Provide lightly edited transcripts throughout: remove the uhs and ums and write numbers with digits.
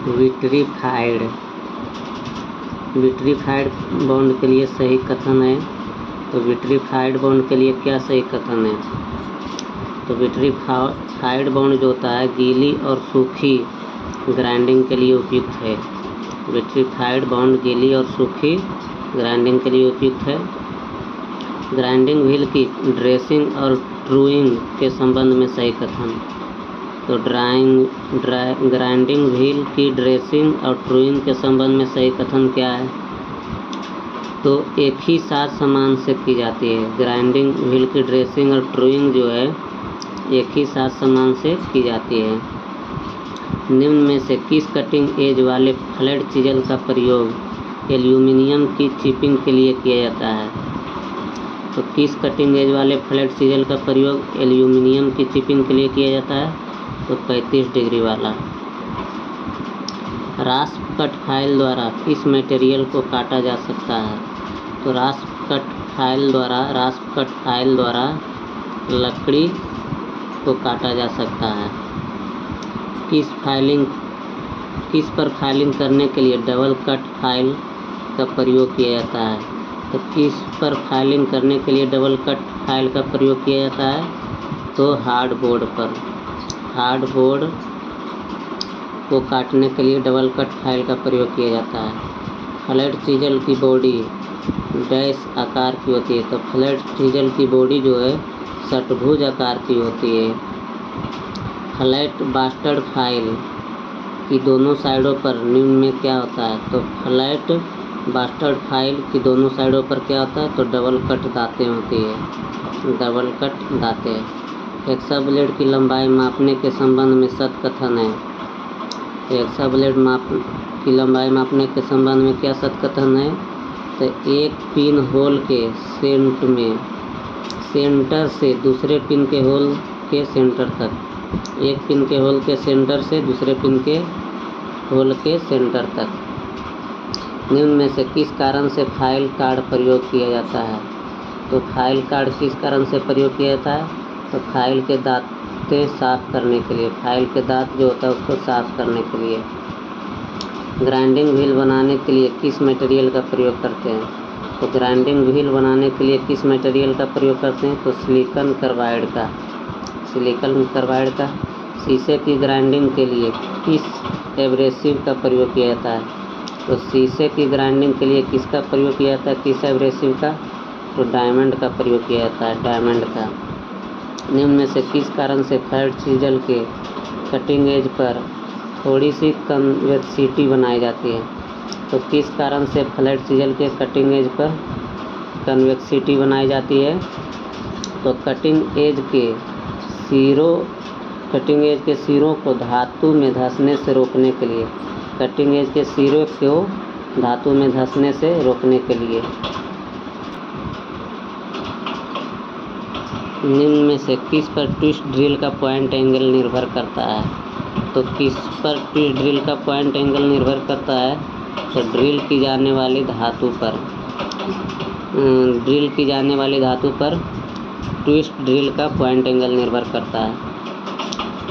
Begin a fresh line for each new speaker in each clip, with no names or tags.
Vitrified bond के लिए सही कथन है। तो विट्रीफाइड बॉन्ड के लिए क्या सही कथन है? तो विट्रीफाइड बॉन्ड जो होता है गीली और सूखी ग्राइंडिंग के लिए उपयुक्त है। विट्रीफाइड बॉन्ड गीली और सूखी ग्राइंडिंग के लिए उपयुक्त है। ग्राइंडिंग व्हील की ड्रेसिंग और ट्रूइंग के संबंध में सही कथन। तो ग्राइंडिंग व्हील की ड्रेसिंग और ट्रूइंग के संबंध में सही कथन क्या है? तो एक ही साथ समान से की जाती है। ग्राइंडिंग व्हील की ड्रेसिंग और ट्रूइंग जो है एक ही साथ समान से की जाती है। निम्न में से किस कटिंग एज वाले फ्लैट चीजल का प्रयोग एल्यूमिनियम की चिपिंग के लिए किया जाता है? तो किस कटिंग एज वाले फ्लैट चीजल का प्रयोग एल्यूमिनियम की चिपिंग के लिए किया जाता है? तो 35 डिग्री वाला। रास्प कट फाइल द्वारा किस मटेरियल को काटा जा सकता है? तो रास्प कट फाइल द्वारा लकड़ी को काटा जा सकता है। किस पर फाइलिंग करने के लिए डबल कट फाइल का प्रयोग किया जाता है? तो किस पर फाइलिंग करने के लिए डबल कट फाइल का प्रयोग किया जाता है? तो हार्डबोर्ड पर। हार्डबोर्ड को काटने के लिए डबल कट फाइल का प्रयोग किया जाता है। फ्लैट चीजल की बॉडी डैश आकार की होती है। तो फ्लैट चीजल की बॉडी जो है षटभुज आकार की होती है। फ्लैट बास्टर्ड फाइल की दोनों साइडों पर निम्न में क्या होता है? तो फ्लैट बास्टर्ड फाइल की दोनों साइडों पर क्या होता है? तो डबल कट दांतें होती है। डबल कट दांतें। हेक्सा ब्लेड की लंबाई मापने के संबंध में सत कथन है। हेक्सा ब्लेड की लंबाई मापने के संबंध में क्या सत कथन है? तो एक पिन होल के सेंटर से दूसरे पिन के होल के सेंटर तक। एक पिन के होल के सेंटर से दूसरे पिन के होल के सेंटर तक। निम्न में से किस कारण से फाइल कार्ड प्रयोग किया जाता है? तो फाइल कार्ड किस कारण से प्रयोग किया जाता है? तो फाइल के दांतें साफ करने के लिए। फाइल के दांत जो होता है उसको साफ करने के लिए। ग्राइंडिंग व्हील बनाने के लिए किस मटेरियल का प्रयोग करते हैं? तो ग्राइंडिंग व्हील बनाने के लिए किस मटेरियल का प्रयोग करते हैं? तो सिलिकॉन कार्बाइड का। शीशे की ग्राइंडिंग के लिए किस एब्रेसिव का प्रयोग किया जाता है? तो शीशे की ग्राइंडिंग के लिए किसका प्रयोग किया जाता है? किस एब्रेसिव का? तो डायमंड का प्रयोग किया जाता है, डायमंड का। निम्न में से किस कारण से फ्लैट चीजल के कटिंग एज पर थोड़ी सी कन्वेक्सिटी बनाई जाती है? तो किस कारण से फ्लैट चीजल के कटिंग एज पर कन्वेक्सिटी बनाई जाती है? तो कटिंग एज के सिरों को धातु में धंसने से रोकने के लिए। कटिंग एज के सिरों को धातु में धंसने से रोकने के लिए। निम्न में से किस पर ट्विस्ट ड्रिल का पॉइंट एंगल निर्भर करता है? तो किस पर ट्विस्ट ड्रिल का पॉइंट एंगल निर्भर करता है? तो ड्रिल की जाने वाली धातु पर ट्विस्ट ड्रिल का पॉइंट एंगल निर्भर करता है।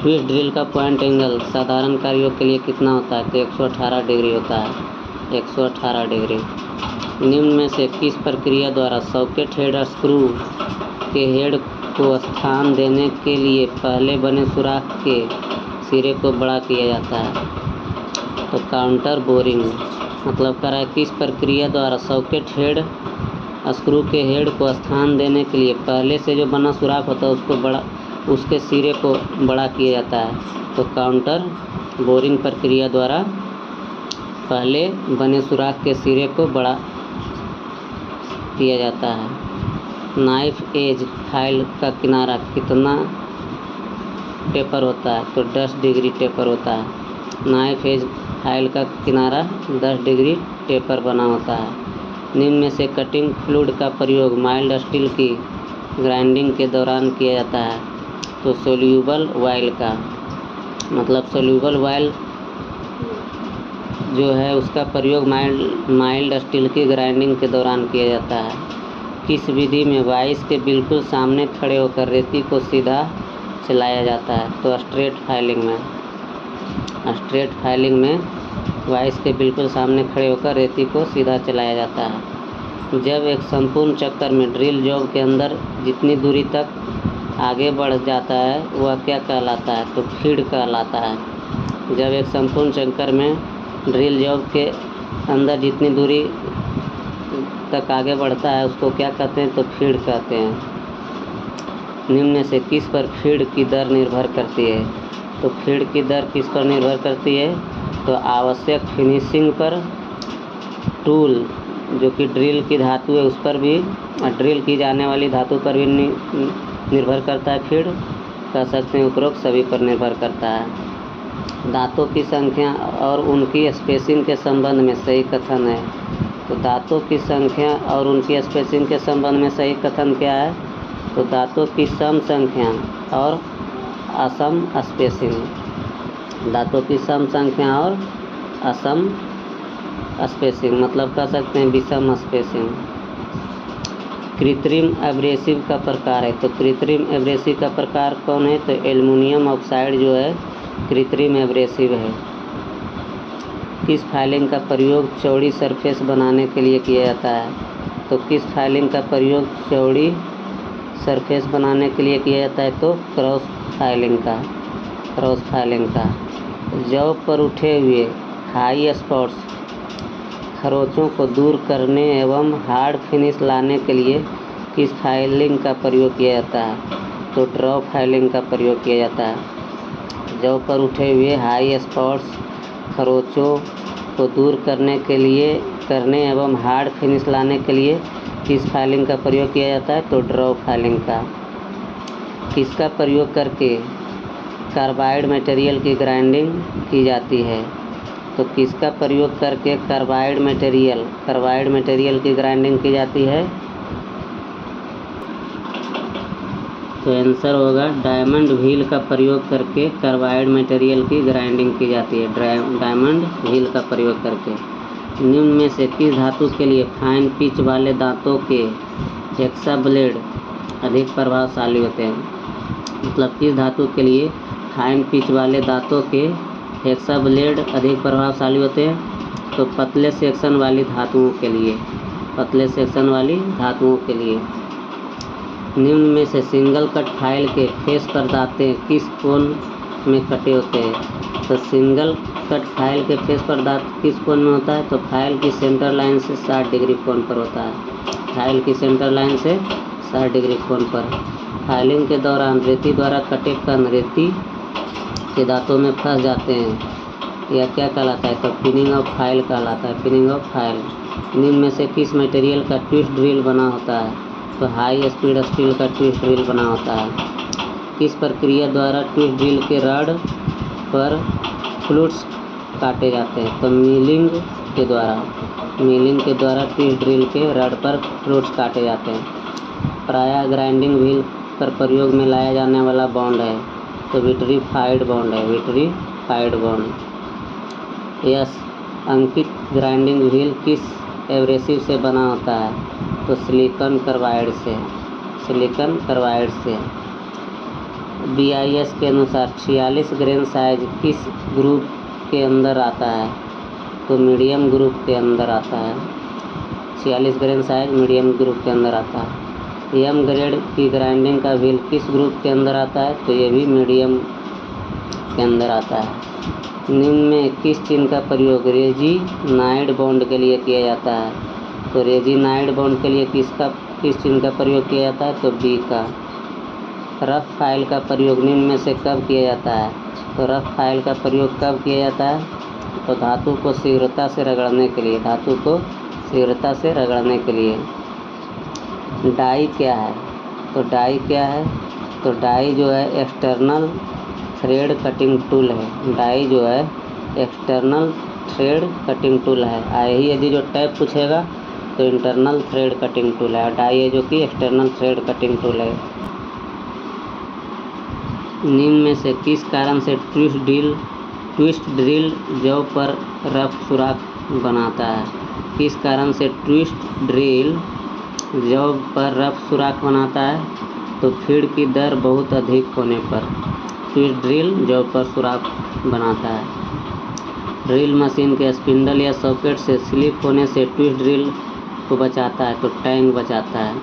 ट्विस्ट ड्रिल का पॉइंट एंगल साधारण कार्यों के लिए कितना होता है? तो 118 डिग्री होता है, 118 डिग्री। निम्न में से किस प्रक्रिया द्वारा सॉकेट हेड स्क्रू के हेड को स्थान देने के लिए पहले बने सुराख के सिरे को बड़ा किया जाता है? तो काउंटर बोरिंग। मतलब कर रहा है किस प्रक्रिया द्वारा सॉकेट हेड स्क्रू के हेड को स्थान देने के लिए पहले से जो बना सुराख होता है उसके सिरे को बड़ा किया जाता है। तो काउंटर बोरिंग प्रक्रिया द्वारा पहले बने सुराख के सिरे को बड़ा किया जाता है। नाइफ एज फाइल का किनारा कितना टेपर होता है? तो 10 डिग्री टेपर होता है। नाइफ एज फाइल का किनारा 10 डिग्री टेपर बना होता है। निम्न में से कटिंग फ्लूइड का प्रयोग माइल्ड स्टील की ग्राइंडिंग के दौरान किया जाता है? तो सोल्यूबल ऑयल का। मतलब सोल्यूबल ऑयल जो है उसका प्रयोग माइल्ड स्टील की ग्राइंडिंग के दौरान किया जाता है। किस विधि में वाइस के बिल्कुल सामने खड़े होकर रेती को सीधा चलाया जाता है? तो स्ट्रेट फाइलिंग में वाइस के बिल्कुल सामने खड़े होकर रेती को सीधा चलाया जाता है। जब एक संपूर्ण चक्कर में ड्रिल जॉब के अंदर जितनी दूरी तक आगे बढ़ जाता है वह क्या कहलाता है? तो फीड कहलाता है। जब एक संपूर्ण चक्कर में ड्रिल जॉब के अंदर जितनी दूरी तक आगे बढ़ता है उसको क्या कहते हैं? तो फीड कहते हैं। निम्न में से किस पर फीड की दर निर्भर करती है? तो फीड की दर किस पर निर्भर करती है? तो आवश्यक फिनिशिंग पर, टूल जो कि ड्रिल की धातु है उस पर भी, ड्रिल की जाने वाली धातु पर भी निर्भर करता है। फीड कह सकते हैं उपरोक्त सभी पर निर्भर करता है। दांतों की संख्या और उनकी स्पेसिंग के संबंध में सही कथन है। तो दांतों की संख्या और उनकी स्पेसिंग के संबंध में सही कथन क्या है? तो दांतों की सम संख्या और असम स्पेसिंग। दांतों की सम संख्या और असम स्पेसिंग मतलब कह सकते हैं विषम स्पेसिंग। कृत्रिम एब्रेसिव का प्रकार है। तो कृत्रिम एब्रेसिव का प्रकार कौन है? तो एल्युमिनियम ऑक्साइड जो है कृत्रिम एब्रेसिव है। किस फाइलिंग का प्रयोग चौड़ी सरफेस बनाने के लिए किया जाता है? तो किस फाइलिंग का प्रयोग चौड़ी सरफेस बनाने के लिए किया जाता है? तो क्रॉस फाइलिंग का। क्रॉस फाइलिंग का। जॉब पर उठे हुए हाई स्पॉट्स, खरोंचों को दूर करने एवं हार्ड फिनिश लाने के लिए किस फाइलिंग का प्रयोग किया जाता है? तो ड्रॉ फाइलिंग का प्रयोग किया जाता है। जॉब पर उठे हुए हाई स्पॉट्स, खरोंचों को दूर करने एवं हार्ड फिनिश लाने के लिए किस फाइलिंग का प्रयोग किया जाता है? तो ड्रॉ फाइलिंग का। किसका प्रयोग करके कार्बाइड मटेरियल की ग्राइंडिंग की जाती है? तो किसका प्रयोग करके कार्बाइड मटेरियल की ग्राइंडिंग की जाती है? तो आंसर होगा डायमंड व्हील का प्रयोग करके कार्बाइड मटेरियल की ग्राइंडिंग की जाती है। डायमंड व्हील का प्रयोग करके। निम्न में से किस धातु के लिए फाइन पिच वाले दांतों के हेक्सा ब्लेड अधिक प्रभावशाली होते हैं? मतलब किस धातु के लिए फाइन पिच वाले दांतों के हेक्सा ब्लेड अधिक प्रभावशाली होते हैं? तो पतले सेक्शन वाली धातुओं के लिए। पतले सेक्शन वाली धातुओं के लिए। निम्न में से सिंगल कट फाइल के फेस पर दांतें किस कोण में कटे होते हैं? तो सिंगल कट फाइल के फेस पर दांत किस कोण में होता है? तो फाइल की सेंटर लाइन से 60 डिग्री कोण पर होता है। फाइल की सेंटर लाइन से 60 डिग्री कोण पर। फाइलिंग के दौरान रेती द्वारा कटे कण रेती के दांतों में फंस जाते हैं। यह क्या कहलाता है? तो पिनिंग ऑफ फाइल कहलाता है। Pinning of file. निम्न में से किस मटेरियल का ट्विस्ट ड्रिल बना होता है? तो हाई स्पीड स्टील का ट्विस्ट ड्रिल बना होता है। किस प्रक्रिया द्वारा ट्विस्ट ड्रिल के रॉड पर फ्लूट्स काटे जाते हैं? तो मिलिंग के द्वारा ट्विस्ट ड्रिल के रॉड पर फ्लूट्स काटे जाते हैं। प्रायः ग्राइंडिंग व्हील पर प्रयोग में लाया जाने वाला बॉन्ड है तो विट्रीफाइड बॉन्ड है। Vitrified bond. यस, अंकित ग्राइंडिंग व्हील किस एब्रेसिव से बना होता है? तो सिलिकॉन कार्बाइड से। सिलिकॉन कार्बाइड से। BIS के अनुसार 46 ग्रेन साइज किस ग्रुप के अंदर आता है? तो मीडियम ग्रुप के अंदर आता है। 46 ग्रेन साइज मीडियम ग्रुप के अंदर आता है। M ग्रेड की ग्राइंडिंग का व्हील किस ग्रुप के अंदर आता है? तो ये भी मीडियम के अंदर आता है। निम्न में किस चिन्ह का प्रयोग रेजिनाइड बॉन्ड के लिए किया जाता है? तो रेजिनाइड बॉन्ड के लिए किस चिन्ह का प्रयोग किया जाता है? तो B का। रफ फाइल का प्रयोग निम्न में से कब किया जाता है? तो रफ फाइल का प्रयोग कब किया जाता है? तो धातु को शीघ्रता से रगड़ने के लिए। धातु को शीघ्रता से रगड़ने के लिए। डाई क्या है? तो डाई क्या है? तो डाई जो है एक्सटर्नल थ्रेड कटिंग टूल है। डाई जो है एक्सटर्नल थ्रेड कटिंग टूल है। यही यदि जो टैप पूछेगा तो इंटरनल थ्रेड कटिंग टूल है। डाई है जो कि एक्सटर्नल थ्रेड कटिंग टूल है। निम्न में से किस कारण से ट्विस्ट ड्रिल जॉब पर रफ सुराख बनाता है? किस कारण से ट्विस्ट ड्रिल जॉब पर रफ सुराख बनाता है? तो फीड की दर बहुत अधिक होने पर ट्विस्ट ड्रिल जॉब पर सुराख बनाता है। ड्रिल मशीन के स्पिंडल या सॉकेट से स्लिप होने से ट्विस्ट ड्रिल को बचाता है, तो टैंग बचाता है।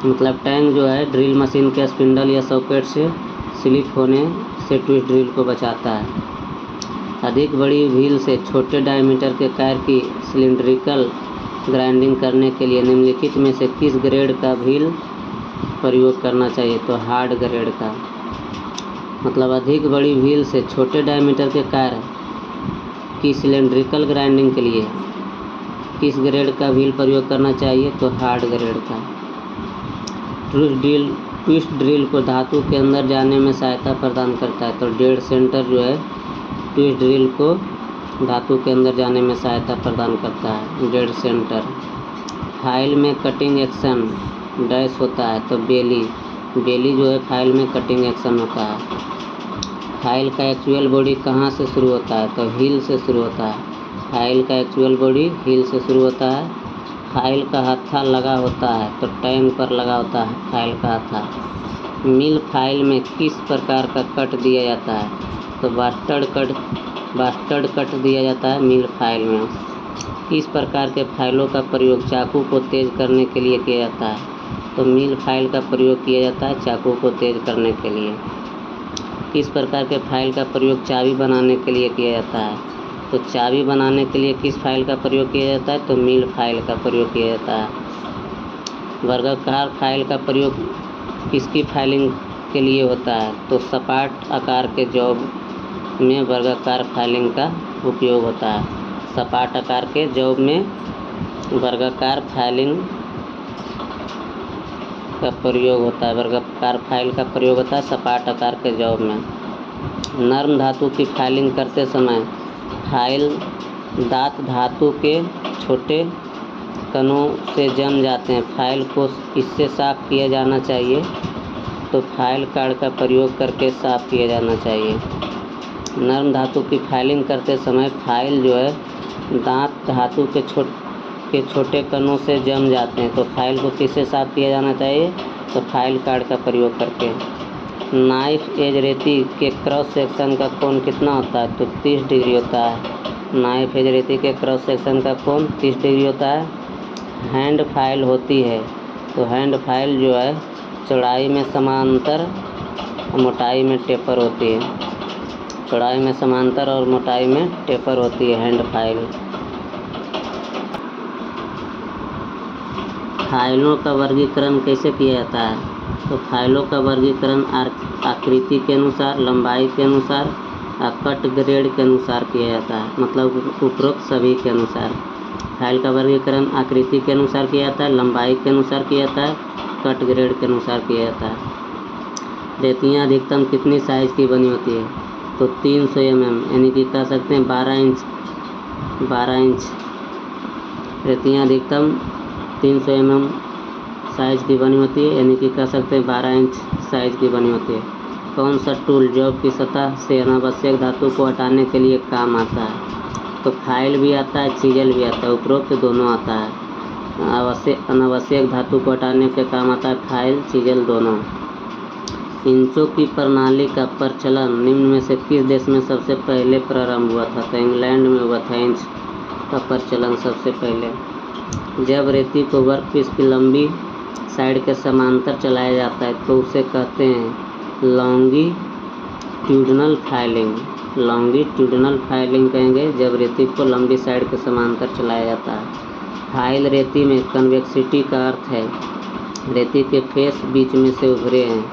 मतलब टैंग जो है ड्रिल मशीन के स्पिंडल या सॉकेट से स्लिप होने से ट्विस्ट ड्रिल को बचाता है। अधिक बड़ी व्हील से छोटे डायमीटर के टायर की सिलिंड्रिकल ग्राइंडिंग करने के लिए निम्नलिखित में से किस ग्रेड का व्हील प्रयोग करना चाहिए, तो हार्ड ग्रेड का। मतलब अधिक बड़ी व्हील से छोटे डायमीटर के टायर की सिलिंड्रिकल ग्राइंडिंग के लिए किस ग्रेड का व्हील प्रयोग करना चाहिए, तो हार्ड ग्रेड का। ट्विस्ट ड्रिल को धातु के अंदर जाने में सहायता प्रदान करता है, तो डेड सेंटर जो है ट्विस्ट ड्रिल को धातु के अंदर जाने में सहायता प्रदान करता है, डेड सेंटर। फाइल में कटिंग एक्शन डैश होता है, तो बेली जो है फाइल में कटिंग एक्शन होता है। फाइल का एक्चुअल बॉडी कहाँ से शुरू होता है, तो हील से शुरू होता है। फाइल का एक्चुअल बॉडी हील से शुरू होता है। फाइल का हत्था लगा होता है, तो टैंग पर लगा होता है फाइल का हत्था। मिल फाइल में किस प्रकार का कट दिया जाता है, तो बास्टर्ड कट दिया जाता है मिल फाइल में। किस प्रकार के फाइलों का प्रयोग चाकू को तेज करने के लिए किया जाता है, तो मिल फाइल का प्रयोग किया जाता है चाकू को तेज करने के लिए। किस प्रकार के फाइल का प्रयोग चाबी बनाने के लिए किया जाता है, तो चाबी बनाने के लिए किस फाइल का प्रयोग किया जाता है, तो मिल फाइल का प्रयोग किया जाता है। वर्गाकार फाइल का प्रयोग किसकी फाइलिंग के लिए होता है, तो सपाट आकार के जॉब में वर्गाकार फाइलिंग का उपयोग होता है। सपाट आकार के जॉब में वर्गाकार फाइलिंग का प्रयोग होता है, वर्गाकार फाइल का प्रयोग होता है सपाट आकार के जॉब में। नर्म धातु की फाइलिंग करते समय फाइल दांत धातु के छोटे कणों से जम जाते हैं, फाइल को इससे साफ किया जाना चाहिए, तो फाइल कार्ड का प्रयोग करके साफ किया जाना चाहिए। नर्म धातु की फाइलिंग करते समय फाइल जो है दांत धातु के छोटे कणों से जम जाते हैं, तो फाइल को किससे साफ किया जाना चाहिए, तो फाइल कार्ड का प्रयोग करके। नाइफ एज रेती के क्रॉस सेक्शन का कोण कितना होता है, तो 30 डिग्री होता है। नाइफ एज रेती के क्रॉस सेक्शन का कोण 30 डिग्री होता है। हैंड फाइल होती है, तो हैंड फाइल जो है चौड़ाई में समांतर और मोटाई में टेपर होती है। चौड़ाई में समांतर और मोटाई में टेपर होती है हैंड फाइल। फाइलों का वर्गीकरण कैसे किया जाता है, तो फाइलों का वर्गीकरण आकृति के अनुसार, लंबाई के अनुसार और कट ग्रेड के अनुसार किया जाता है। मतलब उपरोक्त सभी के अनुसार। फाइल का वर्गीकरण आकृति के अनुसार किया जाता है, लंबाई के अनुसार किया जाता है, कट ग्रेड के अनुसार किया जाता है। रेतियाँ अधिकतम कितनी साइज की बनी होती है, तो 300 mm, यानी कि कह सकते हैं 12 इंच। रेतियाँ अधिकतम 300 mm साइज की बनी होती है, यानी कि कह सकते हैं 12 इंच साइज की बनी होती है। कौन सा टूल जॉब की सतह से अनावश्यक धातु को हटाने के लिए काम आता है, तो फाइल भी आता है, चीजल भी आता है, उपरोक्त दोनों आता है। अनावश्यक धातु को हटाने के काम आता है फाइल, चीजल दोनों। इंचों की प्रणाली का प्रचलन निम्न में से किस देश में सबसे पहले प्रारंभ हुआ था, तो इंग्लैंड में हुआ था इंच का प्रचलन सबसे पहले। जब रेती को वर्कपीस की लंबी साइड के समांतर चलाया जाता है, तो उसे कहते हैं लॉन्गिट्यूडनल फाइलिंग। लॉन्गिट्यूडनल फाइलिंग कहेंगे जब रेती को लंबी साइड के समांतर चलाया जाता है। फाइल रेती में कन्वेक्सिटी का अर्थ है रेती के फेस बीच में से उभरे हैं।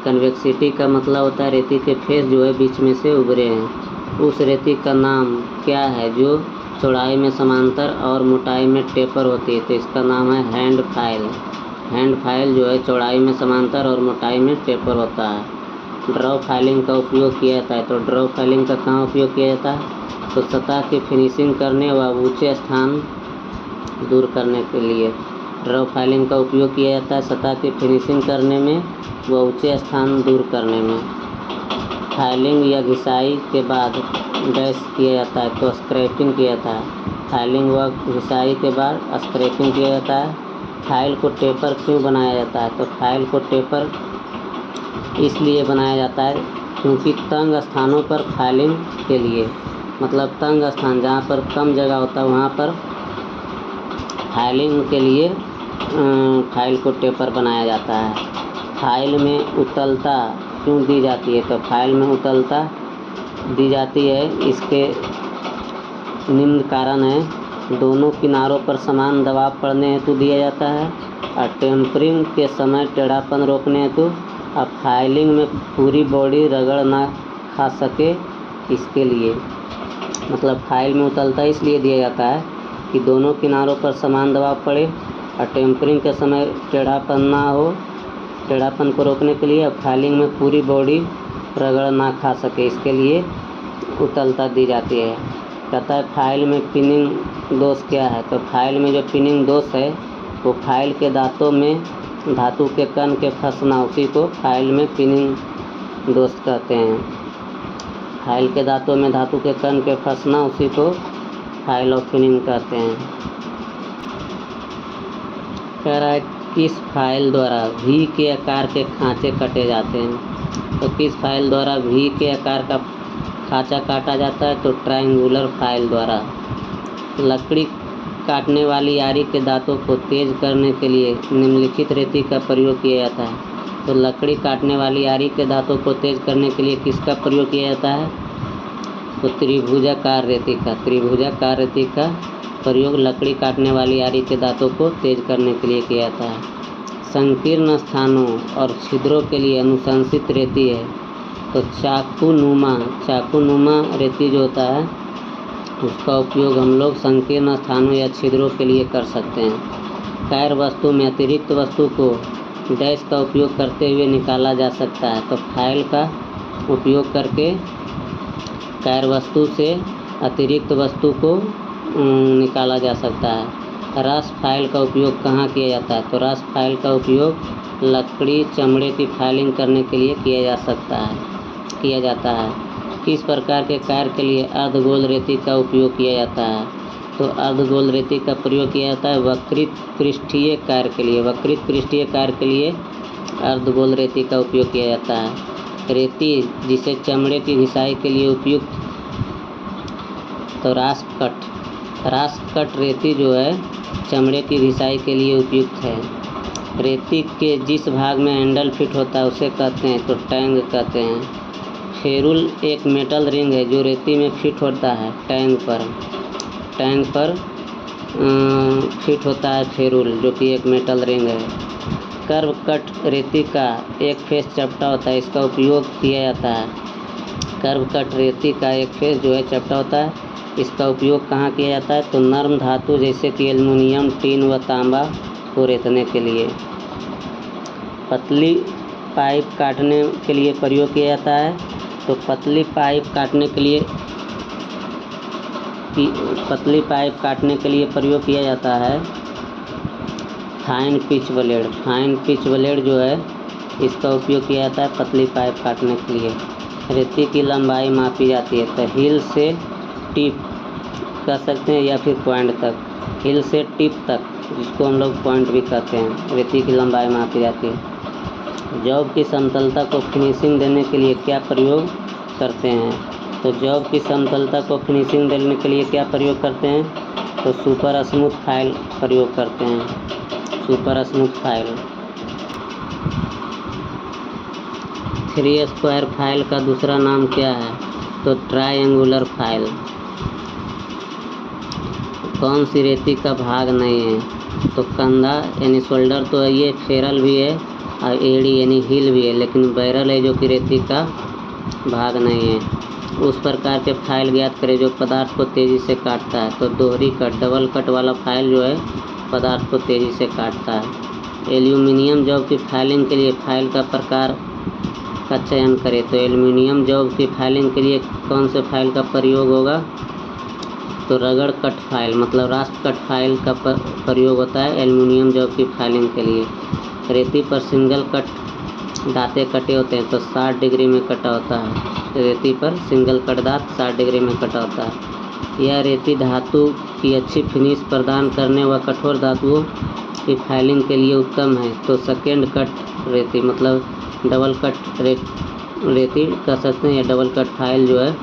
कन्वेक्सिटी का मतलब होता है रेती के फेस जो है बीच में से उभरे हैं। उस रेती का नाम क्या है जो चौड़ाई में समांतर और मोटाई में टेपर होती है, तो इसका नाम है हैंड फाइल। हैंड फाइल जो है चौड़ाई में समांतर और मोटाई में टेपर होता है। ड्रॉ फाइलिंग का उपयोग किया जाता है, तो ड्रॉ फाइलिंग का कहाँ उपयोग किया जाता है, तो सतह की फिनिशिंग करने व ऊंचे स्थान दूर करने के लिए ड्रॉ फाइलिंग का उपयोग किया जाता है, सतह की फिनिशिंग करने में व ऊंचे स्थान दूर करने में। फाइलिंग या घिसाई के बाद डैश किया जाता है, तो स्क्रैपिंग किया जाता है। फाइलिंग व घिसाई के बाद स्क्रैपिंग किया जाता है। फाइल को टेपर क्यों बनाया जाता है, तो फाइल को टेपर इसलिए बनाया जाता है क्योंकि तंग स्थानों पर फाइलिंग के लिए मतलब तंग स्थान, जहाँ पर कम जगह होता है वहाँ पर फाइलिंग के लिए फाइल को टेपर बनाया जाता है। फाइल में उत्तलता क्यों दी जाती है? तो फाइल में उत्तलता दी जाती है, इसके निम्न कारण है। दोनों किनारों पर समान दबाव पड़ने हेतु दिया जाता है, और टेम्परिंग के समय टेढ़ापन रोकने हेतु, और फाइलिंग में पूरी बॉडी रगड़ ना खा सके इसके लिए। मतलब फाइल में उत्तलता इसलिए दिया जाता है कि दोनों किनारों पर समान दबाव पड़े और टेम्परिंग के समय टेढ़ापन ना हो, टेढ़ापन को रोकने के लिए, और फाइलिंग में पूरी बॉडी रगड़ ना खा सके इसके लिए उत्तलता दी जाती है। कहता है फाइल में पिनिंग दोष क्या है? तो फाइल में जो पिनिंग दोष है वो फाइल के दांतों में धातु के कण के फंसना, उसी को फाइल में पिनिंग दोष कहते हैं। फाइल के दांतों में धातु के कण के फंसना, उसी को फाइल ऑफ पिनिंग कहते हैं। कह रहा है किस फाइल द्वारा वी के आकार के खांचे कटे जाते हैं? तो किस फाइल द्वारा वी के आकार का खांचा काटा जाता है? तो ट्रायंगुलर फाइल द्वारा। लकड़ी काटने वाली आरी के दांतों को तेज करने के लिए निम्नलिखित रेती का प्रयोग किया जाता है। तो लकड़ी काटने वाली आरी के दांतों को तेज करने के लिए किसका प्रयोग किया जाता है? तो त्रिभुजाकार रेती का। त्रिभुजाकार रेती का प्रयोग लकड़ी काटने वाली आरी के दांतों को तेज करने के लिए किया जाता है। संकीर्ण स्थानों और छिद्रों के लिए अनुशंसित रेती है। तो चाकूनुमा रेती जो होता है उसका उपयोग हम लोग संकीर्ण स्थानों या छिद्रों के लिए कर सकते हैं। कैर वस्तु में अतिरिक्त वस्तु को डैश का उपयोग करते हुए निकाला जा सकता है। तो फाइल का उपयोग करके कैर वस्तु से अतिरिक्त वस्तु को निकाला जा सकता है। रस फाइल का उपयोग कहाँ किया जाता है? तो रस फाइल का उपयोग लकड़ी चमड़े की फाइलिंग करने के लिए किया जाता है। किस प्रकार के कार्य के लिए अर्धगोल रेती का उपयोग किया जाता है? तो अर्धगोल रेती का प्रयोग किया जाता है वक्रित पृष्ठीय कार्य के लिए। वक्रित पृष्ठीय कार्य के लिए अर्धगोल रेती का उपयोग किया जाता है। रेती जिसे चमड़े की घिसाई के लिए उपयुक्त, तो रास्प कट रेती जो है चमड़े की घिसाई के लिए उपयुक्त है। रेती के जिस भाग में हैंडल फिट होता है उसे कहते हैं तो टैंग कहते हैं। फेरुल एक मेटल रिंग है जो रेती में फिट होता है टैंग पर फिट होता है फेरुल, जो कि एक मेटल रिंग है। कर्व कट रेती का एक फेस चपटा होता है, इसका उपयोग किया जाता है। कर्व कट रेती का एक फेस जो है चपटा होता है, इसका उपयोग कहाँ किया जाता है? तो नर्म धातु जैसे कि एल्युमिनियम, टीन व तांबा को रेतने के लिए। पतली पाइप काटने के लिए प्रयोग किया जाता है। तो पतली पाइप काटने के लिए प्रयोग किया जाता है fine pitch blade. Fine pitch blade जो है इसका उपयोग किया जाता है पतली पाइप काटने के लिए। रेती की लंबाई मापी जाती है। तो हिल से टिप कह सकते हैं या फिर पॉइंट तक। हिल से टिप तक, जिसको हम लोग पॉइंट भी कहते हैं, रेती की लंबाई मापी जाती है। जॉब की समतलता को फिनिशिंग देने के लिए क्या प्रयोग करते हैं? तो जॉब की समतलता को फिनिशिंग देने के लिए क्या प्रयोग करते हैं? तो सुपर स्मूथ फाइल प्रयोग करते हैं। Super smooth file. 3 square file का दूसरा नाम क्या है? तो ट्रायंगुलर फाइल। कौन सी रेती का भाग नहीं है? तो कंधा यानी शोल्डर तो है, ये फेरल भी है, और एड़ी यानी हील भी है, लेकिन बैरल है जो कि रेती का भाग नहीं है। उस प्रकार के फाइल ज्ञात करें जो पदार्थ को तेज़ी से काटता है। तो दोहरी कट, डबल कट वाला फाइल जो है पदार्थ को तेज़ी से काटता है। एल्यूमिनियम जॉब की फाइलिंग के लिए फाइल का प्रकार का चयन करें। तो एल्यूमिनियम जॉब की फाइलिंग के लिए कौन से फाइल का प्रयोग होगा? तो रगड़ कट फाइल, मतलब रास्प कट फाइल का प्रयोग होता है एल्यूमिनियम जॉब की फाइलिंग के लिए। रेती पर सिंगल कट दांतें कटे होते हैं, तो 60 डिग्री में कटा होता है। रेती पर सिंगल कट दांत 60 डिग्री में कटा होता है। यह रेती धातु की अच्छी फिनिश प्रदान करने व कठोर धातुओं की फाइलिंग के लिए उत्तम है। तो सेकेंड कट रेती, मतलब डबल कट रेती कह सकते हैं, या डबल कट फाइल जो है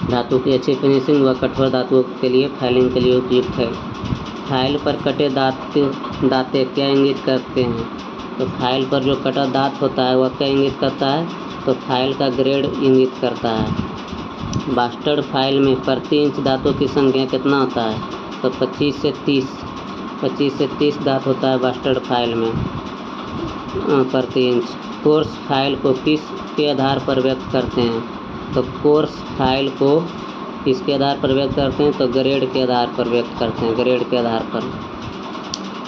धातु की अच्छी फिनिशिंग व कठोर धातुओं के लिए फाइलिंग के लिए उपयुक्त है। फाइल पर कटे दांते क्या इंगित करते हैं? तो फाइल पर जो कटा दांत होता है वह क्या इंगित करता है? तो फाइल का ग्रेड इंगित करता है। बास्टर्ड फाइल में प्रति इंच दांतों की संख्या कितना होता है? तो 25 से 30 दांत होता है बास्टर्ड फाइल में प्रति इंच। कोर्स फाइल को किस के आधार पर व्यक्त करते हैं? तो कोर्स फाइल को किसके आधार पर व्यक्त करते हैं? तो ग्रेड के आधार पर व्यक्त करते हैं, ग्रेड के आधार पर।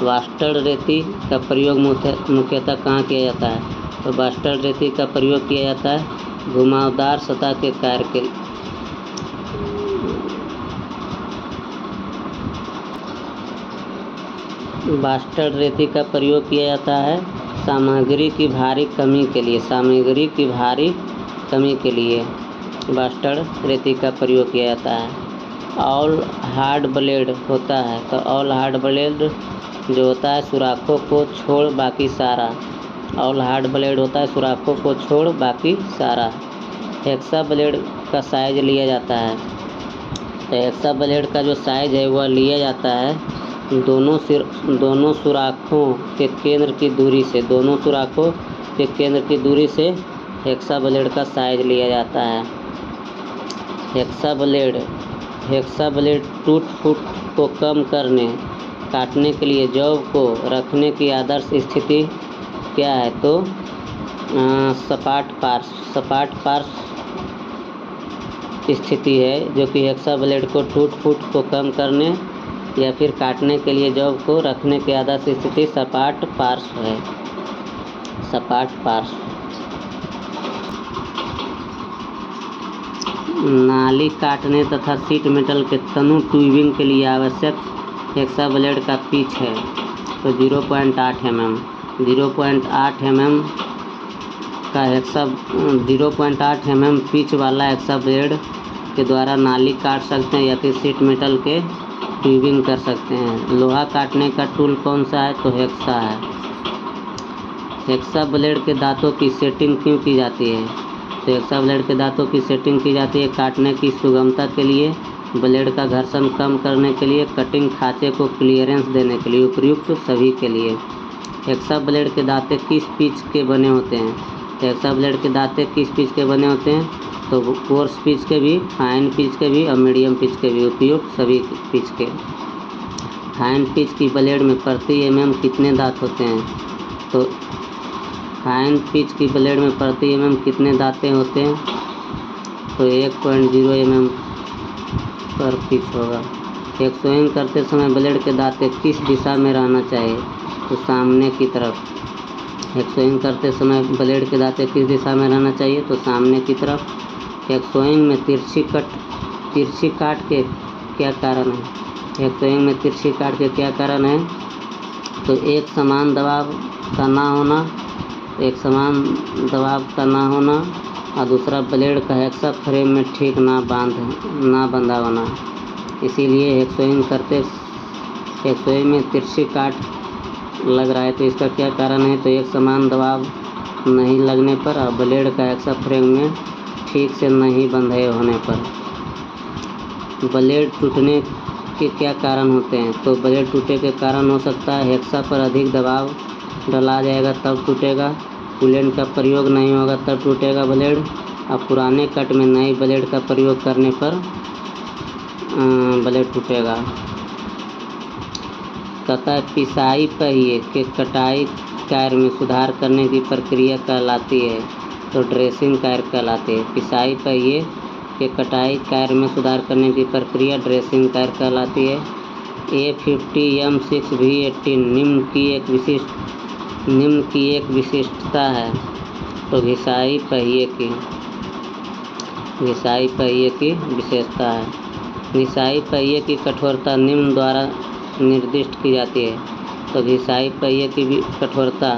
बास्टर्ड रेती का प्रयोग मुख्यतः कहाँ किया जाता है? तो बास्टर्ड रेती का प्रयोग किया जाता है घुमावदार सतह के कार्य के बास्टर्ड रेती का प्रयोग किया जाता है सामग्री की भारी कमी के लिए, सामग्री की भारी कमी के लिए बास्टर्ड रेती का प्रयोग किया जाता है। ऑल हार्ड ब्लेड होता है, तो ऑल हार्ड ब्लेड जो होता है सुराखों को छोड़ बाकी सारा, ऑल हार्ड ब्लेड होता है सुराखों को छोड़ बाकी सारा। हेक्सा ब्लेड का साइज लिया जाता है, तो हेक्सा ब्लेड का जो साइज है वह लिया जाता है दोनों सुराखों के केंद्र की दूरी से, दोनों सुराखों के केंद्र की दूरी से हेक्सा ब्लेड का साइज लिया जाता है। हेक्सा ब्लेड टूट फूट को कम करने काटने के लिए जॉब को रखने की आदर्श स्थिति क्या है? तो सपाट पार्श्व स्थिति है, जो कि हेक्सा ब्लेड को टूट फूट को कम करने या फिर काटने के लिए जॉब को रखने की आदर्श स्थिति सपाट पार्श्व है, सपाट पार्श्व। नाली काटने तथा शीट मेटल के तनु ट्यूबिंग के लिए आवश्यक हेक्सा ब्लेड का पिच है, तो 0.8 mm। 0.8 mm का 0.8 mm पिच वाला हेक्सा ब्लेड के द्वारा नाली काट सकते हैं या फिर शीट मेटल के ट्यूबिंग कर सकते हैं। लोहा काटने का टूल कौन सा है? तो हेक्सा है। हेक्सा ब्लेड के दांतों की सेटिंग क्यों की जाती है? तो हेक्सा ब्लेड के दांतों की सेटिंग की जाती है काटने की सुगमता के लिए, ब्लेड का घर्षण कम करने के लिए, कटिंग खांचे को क्लियरेंस देने के लिए, उपयुक्त सभी के लिए। हेक्सा ब्लेड के दांते किस पिच के बने होते हैं? तो हेक्सा ब्लेड के दांते किस पिच के बने होते हैं? तो कोर्स पिच के भी, फाइन पिच के भी और मीडियम पिच के भी, उपयुक्त सभी पिच के। फाइन पिच की ब्लेड में प्रति mm कितने दांत होते हैं? तो फाइन पिच की ब्लेड में प्रति mm कितने दांतें होते हैं? तो 1.0 mm पर पिच होगा। हेक्सोइंग करते समय ब्लेड के दांते किस दिशा में रहना चाहिए? तो सामने की तरफ। हेक्सोइंग करते समय ब्लेड के दांते किस दिशा में रहना चाहिए? तो सामने की तरफ। हेक्सोइंग में तिरछी काट के क्या कारण है? हेक्सोइंग में तिरछी काट के क्या कारण है? तो एक समान दबाव का ना होना और दूसरा ब्लेड का हेक्सा फ्रेम में ठीक ना बंधा होना। इसीलिए हेक्सोइंग में तिरछी काट लग रहा है, तो इसका क्या कारण है? तो एक समान दबाव नहीं लगने पर और ब्लेड का हेक्सा फ्रेम में ठीक से नहीं बंधे होने पर। ब्लेड टूटने के क्या कारण होते हैं? तो ब्लेड टूटे के कारण हो सकता है हेक्सा पर अधिक दबाव डाला जाएगा तब टूटेगा, कूलेंट का प्रयोग नहीं होगा तब टूटेगा ब्लेड, और पुराने कट में नई ब्लेड का प्रयोग करने पर ब्लेड टूटेगा। तथा पिसाई पहिए के कटाई कार्य में सुधार करने की प्रक्रिया कहलाती है, तो ड्रेसिंग कार्य कहलाती है। पिसाई पहिए के कटाई कार्य में सुधार करने की प्रक्रिया ड्रेसिंग कार्य कहलाती है। A50 M6 V18 निम्न की एक विशिष्टता है, तो घिसाई पहिए की विशेषता है। घिसाई पहिए की कठोरता निम्न द्वारा निर्दिष्ट की जाती है, तो घिसाई पहिए की कठोरता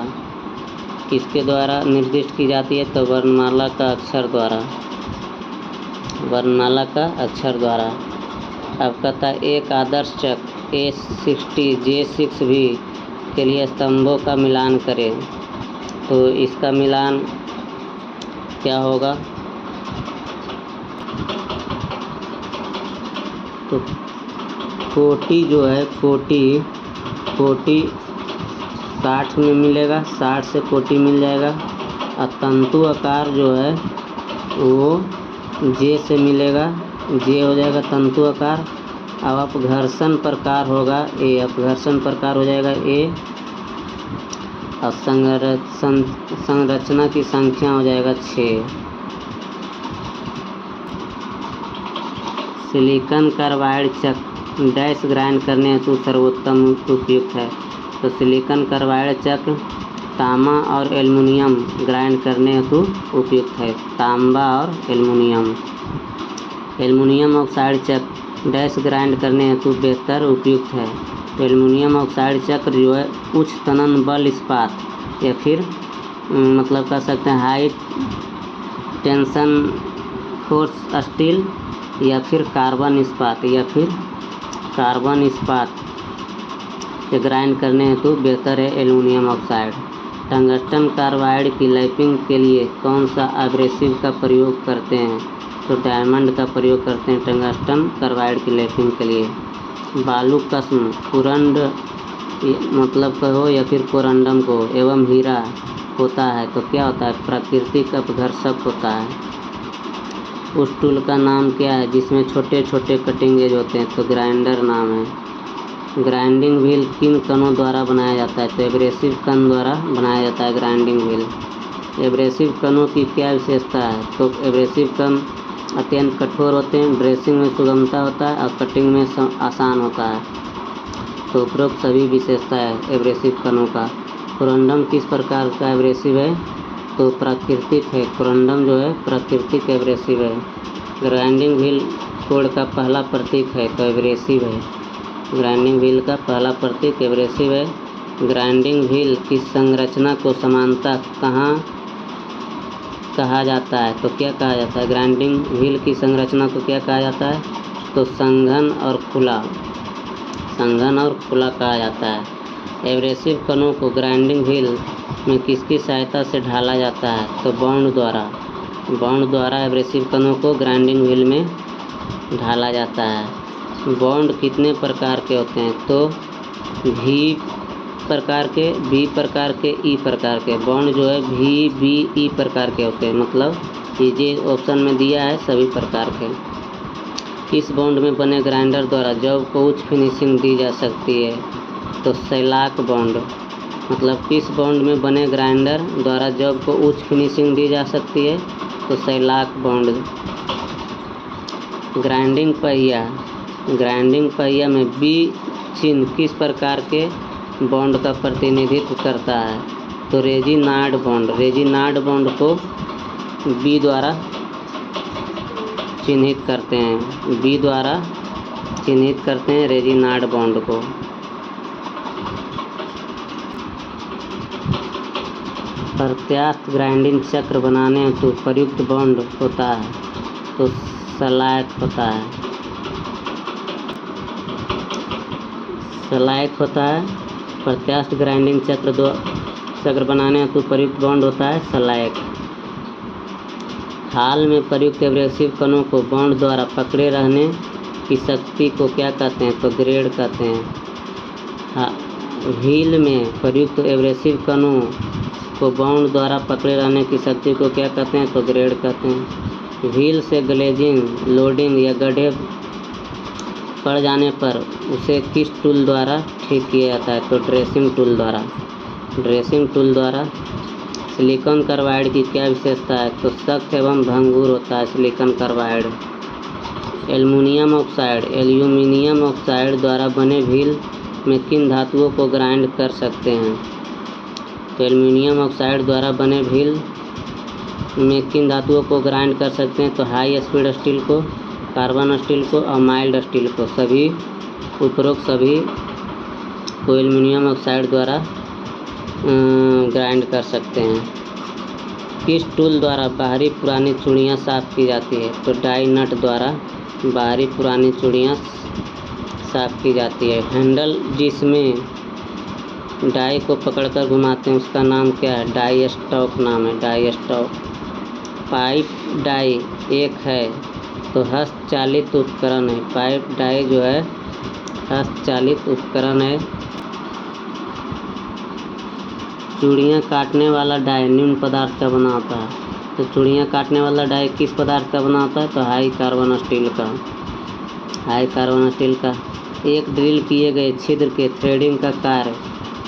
किसके द्वारा निर्दिष्ट की जाती है? तो वर्णमाला का अक्षर द्वारा। अब कहता है एक आदर्श चक्र A60 J6V के लिए स्तंभों का मिलान करें, तो इसका मिलान क्या होगा? तो कोटि जो है कोटि 60 में मिलेगा, 60 से कोटि मिल जाएगा। और तंतु आकार जो है वो जे से मिलेगा, जे हो जाएगा तंतु आकार। अब अपघर्षण प्रकार होगा ए, अपघर्षण प्रकार हो जाएगा ए। और संरचना की संख्या हो जाएगा 6। सिलिकॉन कार्बाइड चक्र डैश ग्राइंड करने हेतु सर्वोत्तम उपयुक्त है। तो सिलिकॉन कार्बाइड चक्र तांबा और एल्युमिनियम ग्राइंड करने हेतु उपयुक्त है। तांबा और एल्युमिनियम ऑक्साइड चक्र डैश ग्राइंड करने हेतु बेहतर उपयुक्त है। तो एल्युमिनियम ऑक्साइड चक्र जो है उच्च तनन बल इस्पात या फिर मतलब कह सकते हैं हाई टेंशन फोर्स स्टील या फिर कार्बन इस्पात के ग्राइंड करने हेतु बेहतर है एल्युमिनियम ऑक्साइड। टंगस्टन कार्बाइड की लैपिंग के लिए कौन सा एब्रेसिव का प्रयोग करते हैं? तो डायमंड का प्रयोग करते हैं टंगस्टन कार्बाइड की लैपिंग के लिए। बालू कस्म कुरंड मतलब कहो या फिर कोरंडम को एवं हीरा होता है तो क्या होता है? प्राकृतिक अपघर्षक होता है। उस टूल का नाम क्या है जिसमें छोटे छोटे कटिंग एज होते हैं? तो ग्राइंडर नाम है। ग्राइंडिंग व्हील किन कणों द्वारा बनाया जाता है? तो एब्रेसिव कण द्वारा बनाया जाता है ग्राइंडिंग व्हील। एब्रेसिव कणों की क्या विशेषता है? तो एब्रेसिव कण अत्यंत कठोर होते हैं, ड्रेसिंग में सुगमता होता है और कटिंग में आसान होता है। तो उपरोक्त सभी विशेषता है एब्रेसिव कणों का। कोरंडम किस प्रकार का एब्रेसिव है? तो प्राकृतिक है। कोरंडम जो है प्राकृतिक एब्रेसिव है। ग्राइंडिंग व्हील कोड का पहला प्रतीक है तो एब्रेसिव है। ग्राइंडिंग व्हील का पहला प्रतीक एब्रेसिव है। ग्राइंडिंग व्हील की संरचना को समानता कहाँ कहा जाता है? तो क्या कहा जाता है? ग्राइंडिंग व्हील की संरचना को क्या कहा जाता है? तो संघन और खुला कहा जाता है। एब्रेसिव कणों को ग्राइंडिंग व्हील में किसकी सहायता से ढाला जाता है? तो बाउंड द्वारा एब्रेसिव कणों को ग्राइंडिंग व्हील में ढाला जाता है। बाउंड कितने प्रकार के होते हैं? तो भी प्रकार के, बी प्रकार के, ई प्रकार के। बाउंड जो है भी, बी, ई प्रकार के होते हैं। मतलब ये जो ऑप्शन में दिया है सभी प्रकार के। किस बाउंड में बने ग्राइंडर द्वारा जॉब को उच्च फिनिशिंग दी जा सकती है? तो सैलाक बाउंड। मतलब किस बाउंड में बने ग्राइंडर द्वारा जॉब को उच्च फिनिशिंग दी जा सकती है? तो सैलाक बाउंड। ग्राइंडिंग पहिया में बी चिन्ह किस प्रकार के बॉन्ड का प्रतिनिधित्व करता है? तो रेजिनार्ड बॉन्ड को बी द्वारा चिन्हित करते हैं रेजिनार्ड बॉन्ड को। प्रत्यास्थ ग्राइंडिंग चक्र बनाने हेतु प्रयुक्त बॉन्ड होता है तो सलाइक होता है। प्रत्यास्थ ग्राइंडिंग चक्र बनाने हेतु प्रयुक्त बॉन्ड होता है सलाइक। हाल में प्रयुक्त एब्रेसिव कणों को बॉन्ड द्वारा पकड़े रहने की शक्ति को क्या कहते हैं? तो ग्रेड कहते हैं। व्हील में प्रयुक्त एब्रेसिव कणों को बाउंड द्वारा पकड़े रहने की शक्ति को क्या कहते हैं? तो ग्रेड कहते हैं। व्हील से ग्लेजिंग, लोडिंग या गड्ढे पड़ जाने पर उसे किस टूल द्वारा ठीक किया जाता है? तो ड्रेसिंग टूल द्वारा। सिलिकॉन कार्बाइड की क्या विशेषता है? तो सख्त एवं भंगुर होता है सिलिकॉन कार्बाइड। एल्युमिनियम ऑक्साइड द्वारा बने व्हील में किन धातुओं को ग्राइंड कर सकते हैं? तो एल्युमिनियम ऑक्साइड द्वारा बने व्हील में किन धातुओं को ग्राइंड कर सकते हैं? तो हाई स्पीड स्टील को, कार्बन स्टील को और माइल्ड स्टील को। उपरोक्त सभी को एल्युमिनियम ऑक्साइड द्वारा ग्राइंड कर सकते हैं। किस टूल द्वारा बाहरी पुरानी चूड़ियाँ साफ की जाती है? तो डाई नट द्वारा बाहरी पुरानी चूड़ियाँ साफ की जाती है। हैंडल जिसमें डाई को पकड़कर घुमाते हैं उसका नाम क्या है? डाई स्टॉक नाम है, डाई स्टॉक। पाइप डाई एक है तो हस्तचालित उपकरण है। पाइप डाई जो है हस्तचालित उपकरण है। चूड़ियाँ काटने वाला डाई निम्न पदार्थ का बना होता है। तो चूड़ियाँ काटने वाला डाई किस पदार्थ का बना होता है? तो हाई कार्बन स्टील का। हाई कार्बन स्टील का। एक ड्रिल किए गए छिद्र के थ्रेडिंग का कार्य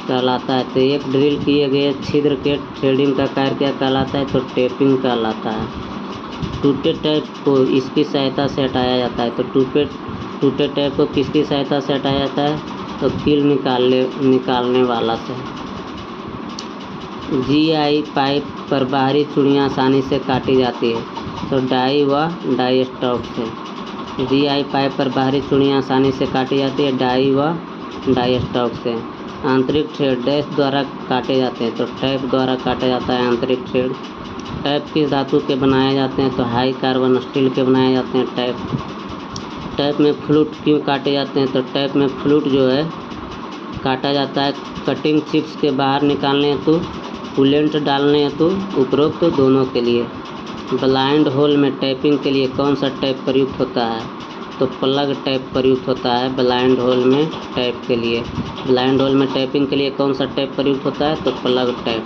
कहलाता है। तो एक ड्रिल किए गए छिद्र के थ्रेडिंग का कार्य क्या कहलाता है? तो टेपिंग कहलाता है। टूटे टैप को इसकी सहायता से हटाया जाता है। तो टूटे टैप को किसकी सहायता से हटाया जाता है? तो कील निकालने वाला से। GI पाइप पर बाहरी चूड़ियाँ आसानी से काटी जाती है। तो डाई व डाई स्टॉक से। GI पाइप पर बाहरी चूड़ियाँ आसानी से काटी जाती है डाई व डाई स्टॉक से। आंतरिक थ्रेड डैश द्वारा काटे जाते हैं। तो टैप द्वारा काटा जाता है आंतरिक थ्रेड। टैप किस धातु के बनाए जाते हैं? तो हाई कार्बन स्टील के बनाए जाते हैं टैप। टैप में फ्लूट क्यों काटे जाते हैं? तो टैप में फ्लूट जो है काटा जाता है कटिंग चिप्स के बाहर निकालने हेतु, कूलेंट डालने हेतु, उपरोक्त दोनों के लिए। ब्लाइंड होल में टैपिंग के लिए कौन सा टैप प्रयुक्त होता है? तो प्लग टैप प्रयुक्त होता है ब्लाइंड होल में टैप के लिए। ब्लाइंड होल में टैपिंग के लिए कौन सा टैप प्रयुक्त होता है? तो प्लग टैप।